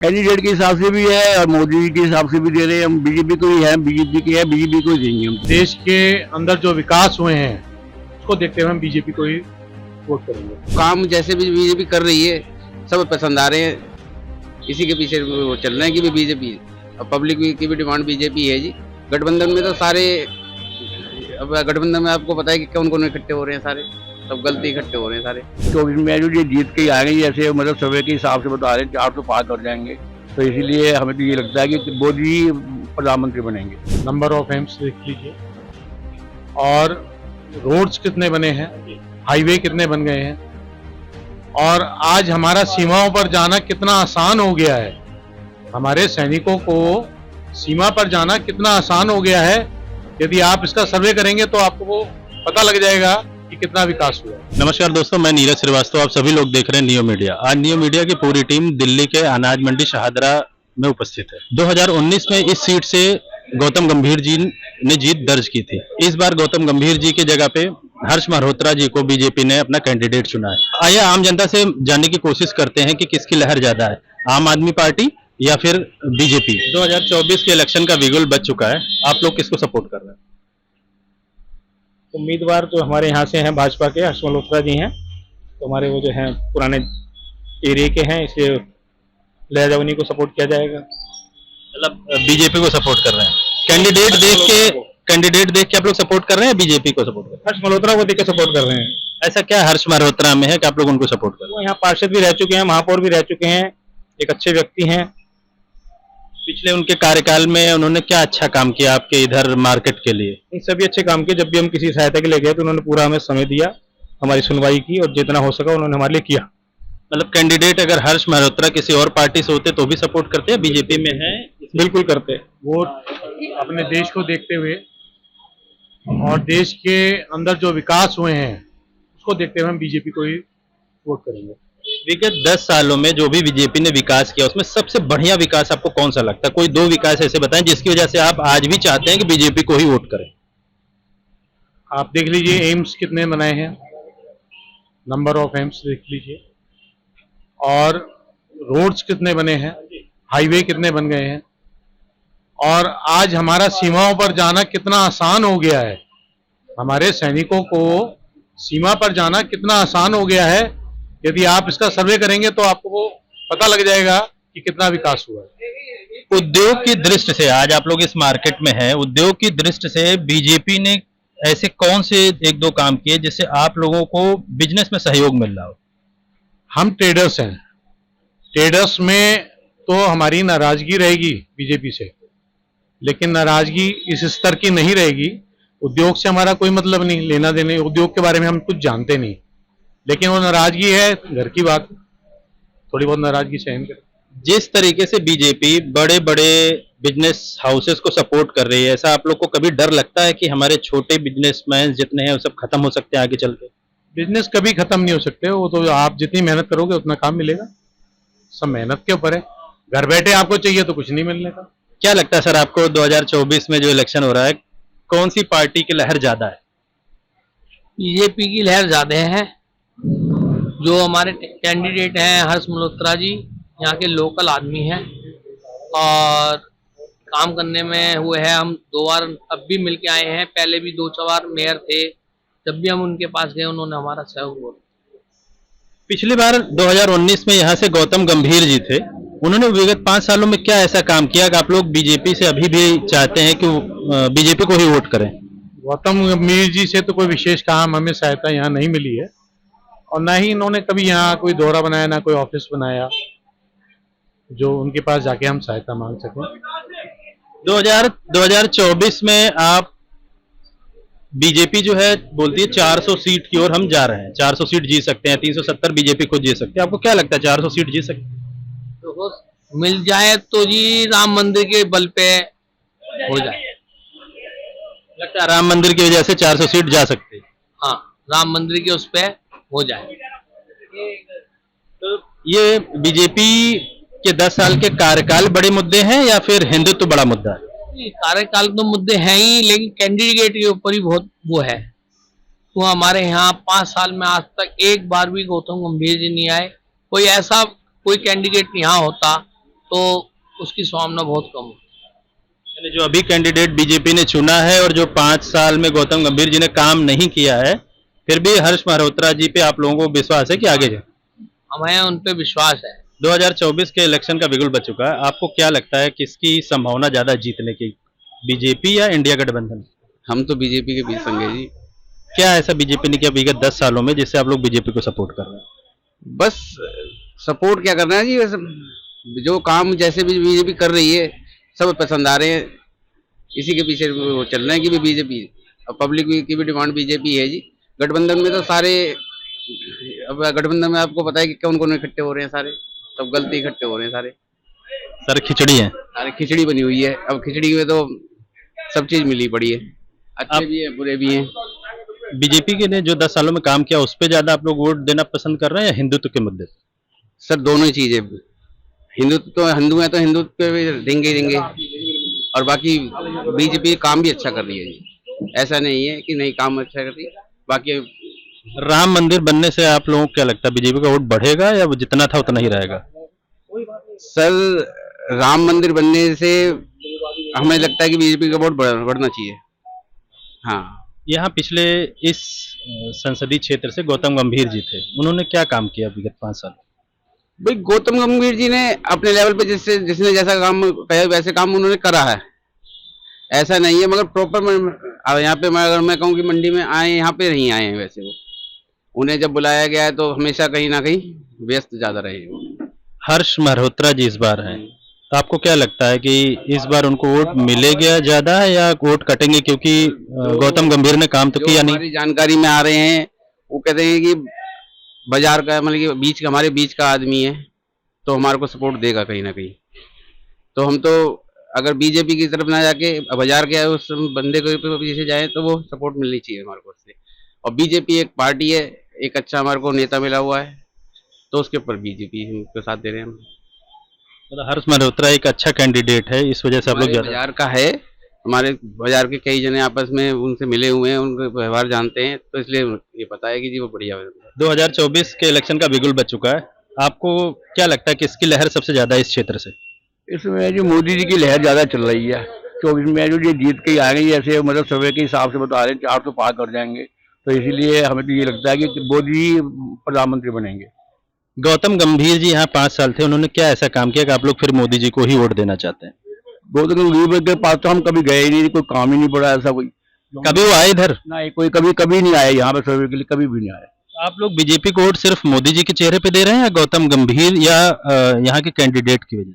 Candidate के हिसाब से भी है और मोदी जी के हिसाब से भी दे रहे हैं। हम बीजेपी को ही है, बीजेपी की है, बीजेपी को ही देंगे हम। देश के अंदर जो विकास हुए हैं उसको देखते हुए हम बीजेपी को ही वोट करेंगे। काम जैसे भी बीजेपी कर रही है सब पसंद आ रहे हैं, इसी के पीछे वो चल रहे हैं कि भी बीजेपी। अब पब्लिक की भी डिमांड बीजेपी है जी। गठबंधन में तो सारे, अब गठबंधन में आपको पता है कि कौन कौन इकट्ठे हो रहे हैं, सारे सब गलती इकट्ठे हो रहे हैं सारे। 24 में जो ये जीत के आ गई, जैसे मतलब सर्वे के हिसाब से बता रहे हैं 400 पार कर जाएंगे। तो इसीलिए हमें तो ये लगता है कि मोदी जी प्रधानमंत्री बनेंगे। नंबर ऑफ एम्स देख लीजिए और रोड्स कितने बने हैं, हाईवे कितने बन गए हैं, और आज हमारा सीमाओं पर जाना कितना आसान हो गया है। हमारे सैनिकों को सीमा पर जाना कितना आसान हो गया है। यदि आप इसका सर्वे करेंगे तो आपको पता लग जाएगा कि कितना विकास हुआ है। नमस्कार दोस्तों, मैं नीरज श्रीवास्तव, आप सभी लोग देख रहे हैं नियो मीडिया। आज नियो मीडिया की पूरी टीम दिल्ली के अनाज मंडी शाहदरा में उपस्थित है। 2019 में इस सीट से गौतम गंभीर जी ने जीत दर्ज की थी। इस बार गौतम गंभीर जी की जगह पे हर्ष मल्होत्रा जी को बीजेपी ने अपना कैंडिडेट चुना है। आइए आम जनता से जानने की कोशिश करते हैं कि किसकी लहर ज्यादा है, आम आदमी पार्टी या फिर बीजेपी। 2024 के इलेक्शन का बिगुल बज चुका है, आप लोग किसको सपोर्ट कर रहे हैं? उम्मीदवार तो हमारे यहाँ से हैं, भाजपा के हर्ष मल्होत्रा जी हैं। तो हमारे वो जो हैं पुराने एरिया के हैं, इसलिए लिहाजा उन्हीं को सपोर्ट किया जाएगा। मतलब बीजेपी को सपोर्ट कर रहे हैं। कैंडिडेट देख के आप लोग सपोर्ट कर रहे हैं, बीजेपी को सपोर्ट कर रहे हर्ष मल्होत्रा को देख के सपोर्ट कर रहे हैं। हैं? ऐसा क्या हर्ष मल्होत्रा में है कि आप लोग उनको सपोर्ट कर रहे हैं? वो यहाँ पार्षद भी रह चुके हैं, महापौर भी रह चुके हैं, एक अच्छे व्यक्ति हैं। पिछले उनके कार्यकाल में उन्होंने क्या अच्छा काम किया आपके इधर मार्केट के लिए? इन सभी अच्छे काम किए। जब भी हम किसी सहायता के लिए गए तो उन्होंने पूरा हमें समय दिया, हमारी सुनवाई की और जितना हो सका उन्होंने हमारे लिए किया। मतलब कैंडिडेट अगर हर्ष मल्होत्रा किसी और पार्टी से होते तो भी सपोर्ट करते हैं, बीजेपी में है? बिल्कुल करते हैं। वोट अपने देश को देखते हुए और देश के अंदर जो विकास हुए हैं उसको देखते हुए हम बीजेपी को ही वोट करेंगे। विगत 10 सालों में जो भी बीजेपी ने विकास किया उसमें सबसे बढ़िया विकास आपको कौन सा लगता है? कोई दो विकास ऐसे बताएं जिसकी वजह से आप आज भी चाहते हैं कि बीजेपी को ही वोट करें। आप देख लीजिए एम्स कितने बनाए हैं, नंबर ऑफ एम्स देख लीजिए, और रोड्स कितने बने हैं, हाईवे कितने बन गए हैं, और आज हमारा सीमाओं पर जाना कितना आसान हो गया है। हमारे सैनिकों को सीमा पर जाना कितना आसान हो गया है। यदि आप इसका सर्वे करेंगे तो आपको पता लग जाएगा कि कितना विकास हुआ है। उद्योग की दृष्टि से आज आप लोग इस मार्केट में हैं, उद्योग की दृष्टि से बीजेपी ने ऐसे कौन से एक दो काम किए जिससे आप लोगों को बिजनेस में सहयोग मिल रहा हो? हम ट्रेडर्स हैं, ट्रेडर्स में तो हमारी नाराजगी रहेगी बीजेपी से, लेकिन नाराजगी इस स्तर की नहीं रहेगी। उद्योग से हमारा कोई मतलब नहीं, लेना देने, उद्योग के बारे में हम कुछ जानते नहीं, लेकिन वो नाराजगी है घर की बात, थोड़ी बहुत नाराजगी सहन करें। जिस तरीके से बीजेपी बड़े बड़े बिजनेस हाउसेस को सपोर्ट कर रही है, ऐसा आप लोग को कभी डर लगता है कि हमारे छोटे बिजनेसमैन जितने हैं वो सब खत्म हो सकते हैं आगे चल के? बिजनेस कभी खत्म नहीं हो सकते, वो तो आप जितनी मेहनत करोगे उतना काम मिलेगा। सब मेहनत के ऊपर है, घर बैठे आपको चाहिए तो कुछ नहीं मिलने का। क्या लगता है सर आपको 2024 में जो इलेक्शन हो रहा है, कौन सी पार्टी की लहर ज्यादा है? बीजेपी की लहर ज्यादा है। जो हमारे कैंडिडेट हैं हर्ष मल्होत्रा जी, यहाँ के लोकल आदमी हैं और काम करने में हुए हैं। हम 2 बार अब भी मिल के आए हैं, पहले भी 2-4 बार मेयर थे, जब भी हम उनके पास गए उन्होंने हमारा सहयोग किया। पिछली बार 2019 में यहाँ से गौतम गंभीर जी थे, उन्होंने विगत 5 सालों में क्या ऐसा काम किया कि आप लोग बीजेपी से अभी भी चाहते हैं कि बीजेपी को ही वोट करें? गौतम गंभीर जी से तो कोई विशेष काम, हमें सहायता यहाँ नहीं मिली है, और ना ही इन्होंने कभी यहाँ कोई दौरा बनाया, ना कोई ऑफिस बनाया जो उनके पास जाके हम सहायता मांग सकें। 2024 में आप बीजेपी जो है बोलती है 400 सीट की ओर हम जा रहे हैं, 400 सीट जीत सकते हैं, 370 बीजेपी खुद जीत सकते हैं। आपको क्या लगता है 400 सीट जीत सकते हैं? तो मिल जाए तो जी राम मंदिर के बल पे हो जाए। लगता है राम मंदिर की वजह से 400 सीट जा सकती है? हाँ, राम मंदिर के उस पे हो जाए। तो ये बीजेपी के 10 साल के कार्यकाल बड़े मुद्दे हैं या फिर हिंदुत्व बड़ा मुद्दा है? कार्यकाल तो मुद्दे हैं ही, लेकिन कैंडिडेट के ऊपर ही बहुत वो है। तो हमारे यहाँ 5 साल में आज तक एक बार भी गौतम गंभीर जी नहीं आए। कोई ऐसा कोई कैंडिडेट यहाँ होता तो उसकी संभावना बहुत कम है। यानी जो अभी कैंडिडेट बीजेपी ने चुना है और जो 5 साल में गौतम गंभीर जी ने काम नहीं किया है, फिर भी हर्ष मल्होत्रा जी पे आप लोगों को विश्वास है कि आगे जाए? हमें उन पे विश्वास है। 2024 के इलेक्शन का बिगुल बज चुका है, आपको क्या लगता है किसकी संभावना ज्यादा जीतने की, बीजेपी या इंडिया गठबंधन? हम तो बीजेपी के बीच संग है जी। क्या ऐसा बीजेपी ने किया विगत 10 सालों में जिससे आप लोग बीजेपी को सपोर्ट कर रहे हैं? बस सपोर्ट क्या करना है जी, बस जो काम जैसे भी बीजेपी कर रही है सब पसंद आ रहे हैं, इसी के पीछे वो चल रहे हैं कि बीजेपी, अब पब्लिक की भी डिमांड बीजेपी है जी। गठबंधन में तो सारे, अब गठबंधन में आपको पता है कि कौन कौन इकट्ठे हो रहे हैं, सारे सब गलती इकट्ठे हो रहे हैं, सर खिचड़ी है। सारे खिचड़ी बनी हुई है। अब खिचड़ी में तो सब चीज मिली पड़ी है, अच्छे भी है बुरे भी हैं। बीजेपी के ने जो 10 सालों में काम किया उस पे ज्यादा आप लोग वोट देना पसंद कर रहे हैं या हिंदुत्व के मुद्दे पे? सर दोनों ही चीजें, हिंदुत्व तो हिंदू है तो हिंदुत्व पे भी देंगे ही देंगे, और बाकी बीजेपी काम भी अच्छा कर रही है जी, ऐसा नहीं है कि नहीं काम अच्छा कर रही है। बाकी राम मंदिर बनने से आप लोगों को क्या लगता है बीजेपी का वोट बढ़ेगा या वो जितना था उतना ही रहेगा? सर राम मंदिर बनने से हमें लगता है कि बीजेपी का वोट बढ़ना चाहिए। हाँ, यहाँ पिछले इस संसदीय क्षेत्र से गौतम गंभीर जी थे, उन्होंने क्या काम किया विगत 5 साल? भाई गौतम गंभीर जी ने अपने लेवल पे जिसने जैसा काम कहा वैसे काम उन्होंने करा है, ऐसा नहीं है। मगर प्रॉपर यहाँ पे अगर मैं कहूँ कि मंडी में आए, यहाँ पे नहीं आए हैं वैसे वो, उन्हें जब बुलाया गया है तो हमेशा कहीं ना कहीं व्यस्त ज्यादा रहे वो। हर्ष मल्होत्रा जी इस बार हैं, तो आपको क्या लगता है कि इस बार उनको वोट मिलेगा ज्यादा या वोट कटेंगे, क्योंकि गौतम गंभीर ने काम तो किया नहीं? हमारी जानकारी में आ रहे हैं, वो कहते हैं कि बाजार का मतलब कि बीच का, हमारे बीच का आदमी है तो हमारे को सपोर्ट देगा कहीं ना कहीं। तो हम तो अगर बीजेपी की तरफ ना जाके बाजार के उस बंदे के पीछे जाए तो वो सपोर्ट मिलनी चाहिए हमारे को उससे। और बीजेपी एक पार्टी है, एक अच्छा हमारे को नेता मिला हुआ है, तो उसके ऊपर बीजेपी के साथ दे रहे हैं हम। मतलब हर्ष मल्होत्रा एक अच्छा कैंडिडेट है, इस वजह से आप लोग ज्यादा? बाजार का है, हमारे बाजार के कई जने आपस में उनसे मिले हुए हैं, उनके व्यवहार जानते हैं, तो इसलिए ये पता है कि जी वो बढ़िया है। 2024 के इलेक्शन का बिगुल बज चुका है, आपको क्या लगता है किसकी लहर सबसे ज्यादा इस क्षेत्र से? इसमें जो मोदी जी की लहर ज्यादा चल रही है, 24 में जो ये जीत के आ गई, ऐसे मतलब सर्वे के हिसाब से बता रहे हैं 400 पार कर जाएंगे, तो इसीलिए हमें तो ये लगता है कि मोदी प्रधानमंत्री बनेंगे। गौतम गंभीर जी यहाँ 5 साल थे, उन्होंने क्या ऐसा काम किया कि आप लोग फिर मोदी जी को ही वोट देना चाहते हैं? गौतम गंभीर के पास तो हम कभी गए ही नहीं, कोई काम ही नहीं पड़ा ऐसा कोई। कभी वो आए इधर? नहीं, कोई कभी नहीं आया यहाँ पे सर्वे के लिए, कभी भी नहीं आया। आप लोग बीजेपी को वोट सिर्फ मोदी जी के चेहरे पे दे रहे हैं या गौतम गंभीर या यहाँ के कैंडिडेट की वजह?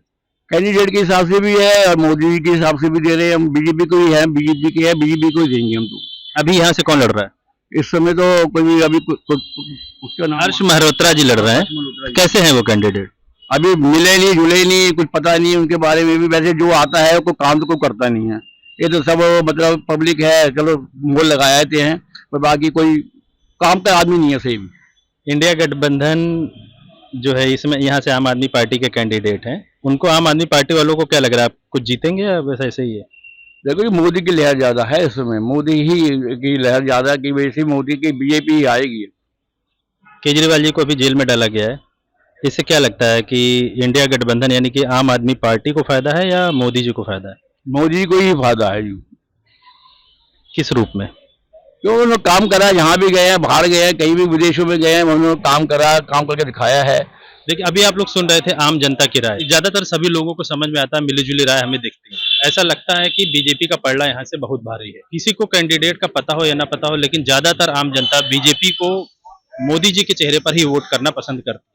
कैंडिडेट के हिसाब से भी है और मोदी जी के हिसाब से भी दे रहे हैं। हम बीजेपी को ही है, बीजेपी की है, बीजेपी को ही देंगे हम तो। अभी यहाँ से कौन लड़ रहा है इस समय? तो कोई अभी उसका नाम हर्ष मल्होत्रा जी लड़ रहे हैं, कैसे हैं वो कैंडिडेट? अभी मिले नहीं, जुले नहीं, कुछ पता नहीं उनके बारे में भी। वैसे जो आता है कोई काम तो कोई करता नहीं है, ये तो सब मतलब पब्लिक है, चलो मोल लगाए थे हैं, पर बाकी कोई काम का आदमी नहीं है सही भी। इंडिया गठबंधन जो है इसमें यहाँ से आम आदमी पार्टी के कैंडिडेट हैं, उनको आम आदमी पार्टी वालों को क्या लग रहा है, आप कुछ जीतेंगे या वैसा ऐसे ही है? देखो जी, मोदी की लहर ज्यादा है इस समय, मोदी ही की लहर ज्यादा की वजह से मोदी की बीजेपी ही आएगी। केजरीवाल जी को अभी जेल में डाला गया है, इससे क्या लगता है कि इंडिया गठबंधन यानी कि आम आदमी पार्टी को फायदा है या मोदी जी को फायदा है? मोदी को ही फायदा है जी। किस रूप में? क्यों, उन्होंने काम करा, यहाँ भी गए हैं, बाहर गए हैं, कहीं भी विदेशों में गए हैं, उन्होंने काम करा, काम करके दिखाया है। देखिए अभी आप लोग सुन रहे थे आम जनता की राय, ज्यादातर सभी लोगों को समझ में आता है, मिलीजुली राय हमें दिखती है। ऐसा लगता है कि बीजेपी का पलड़ा यहाँ से बहुत भारी है, किसी को कैंडिडेट का पता हो या ना पता हो, लेकिन ज्यादातर आम जनता बीजेपी को मोदी जी के चेहरे पर ही वोट करना पसंद करती है।